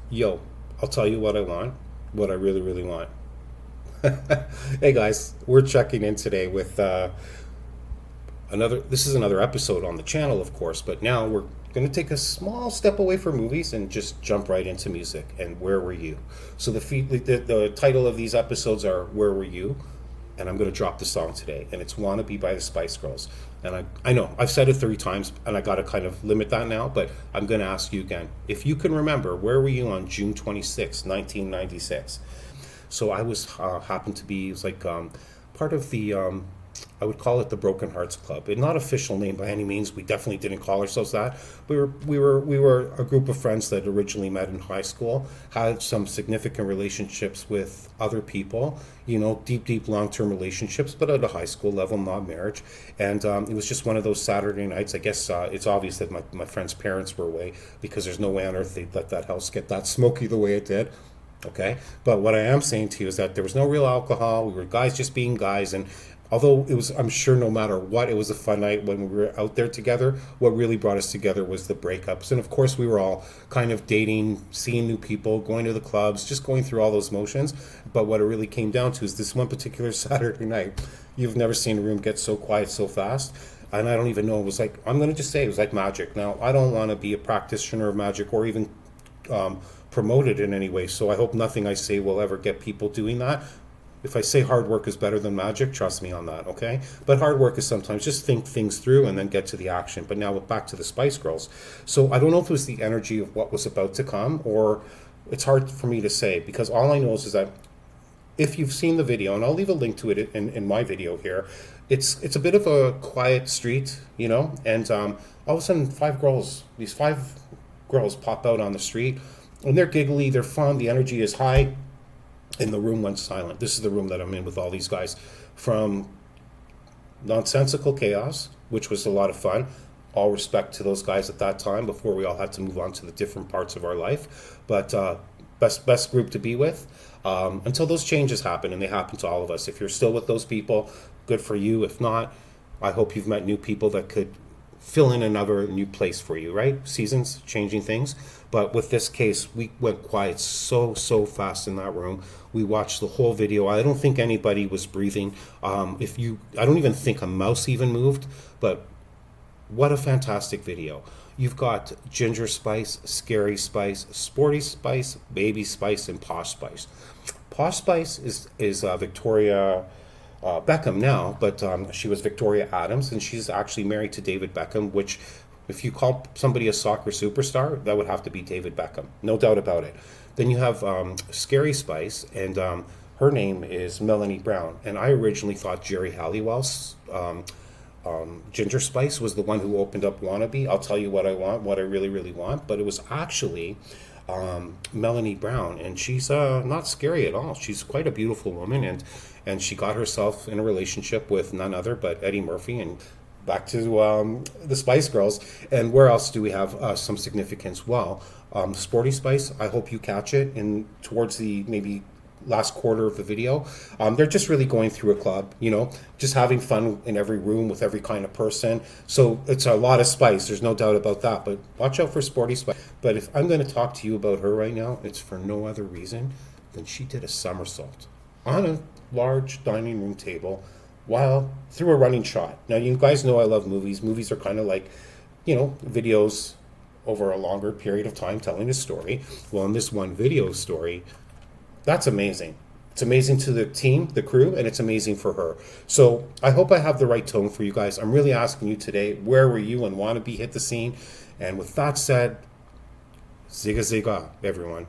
Yo, I'll tell you what I want, what I really, really want. Hey guys, we're checking in today with another. This is another episode on the channel, of course, but now we're going to take a small step away from movies and just jump right into music. And where were you? So the title of these episodes are "Where Were You," and I'm going to drop the song today, and it's "Wannabe" by the Spice Girls. And I know I've said it 30 times, and I got to kind of limit that now, but I'm going to ask you again. If you can remember, where were you on June 26, 1996? So I was happened to be, it was like part of the I would call it the Broken Hearts Club. It's not official name by any means. We definitely didn't call ourselves that. We were a group of friends that originally met in high school, had some significant relationships with other people, deep long term relationships, but at a high school level, not marriage. And it was just one of those Saturday nights. I guess it's obvious that my friends' parents were away, because there's no way on earth they'd let that house get that smoky the way it did. Okay, but what I am saying to you is that there was no real alcohol. We were guys just being guys, and although it was, I'm sure no matter what, it was a fun night when we were out there together. What really brought us together was the breakups, and of course we were all kind of dating, seeing new people, going to the clubs, just going through all those motions. But what it really came down to is this one particular Saturday night. You've never seen a room get so quiet so fast. And I don't even know, it was like, I'm going to just say it was like magic. Now, I don't want to be a practitioner of magic or even promote it in any way. So I hope nothing I say will ever get people doing that. If I say hard work is better than magic, trust me on that, okay? But hard work is sometimes just think things through and then get to the action. But now back to the Spice Girls. So I don't know if it was the energy of what was about to come, or it's hard for me to say, because all I know is that if you've seen the video, and I'll leave a link to it in my video here, it's a bit of a quiet street, and all of a sudden these five girls pop out on the street, and they're giggly, they're fun, the energy is high, and the room went silent. This is the room that I'm in with all these guys, from nonsensical chaos, which was a lot of fun. All respect to those guys at that time before we all had to move on to the different parts of our life. But best group to be with until those changes happen, and they happen to all of us. If you're still with those people, good for you. If not, I hope you've met new people that could fill in another new place for you, right? Seasons, changing things. But with this case, we went quiet so fast in that room. We watched the whole video. I don't think anybody was breathing. I don't even think a mouse even moved. But what a fantastic video. You've got Ginger Spice, Scary Spice, Sporty Spice, Baby Spice, and Posh Spice. Posh Spice is Victoria Beckham now, but she was Victoria Adams, and she's actually married to David Beckham, which, if you call somebody a soccer superstar, that would have to be David Beckham, no doubt about it. Then you have Scary Spice, and her name is Melanie Brown. And I originally thought Jerry Halliwell's Ginger Spice was the one who opened up Wannabe. I'll tell you what I want, what I really, really want. But it was actually Melanie Brown, and she's not scary at all. She's quite a beautiful woman, and she got herself in a relationship with none other but Eddie Murphy. And back to the Spice Girls. And where else do we have some significance? Well, Sporty Spice, I hope you catch it in towards the maybe last quarter of the video. They're just really going through a club, just having fun in every room with every kind of person. So it's a lot of spice, there's no doubt about that. But watch out for Sporty Spice. But if I'm going to talk to you about her right now, it's for no other reason than she did a somersault on a large dining room table while through a running shot. Now, you guys know I love movies. Movies are kind of like, videos over a longer period of time telling a story. Well, in this one video story, that's amazing. It's amazing to the team, the crew, and it's amazing for her. So I hope I have the right tone for you guys. I'm really asking you today, where were you when Wannabe hit the scene? And with that said, Zig-A-Zig-Ah, everyone.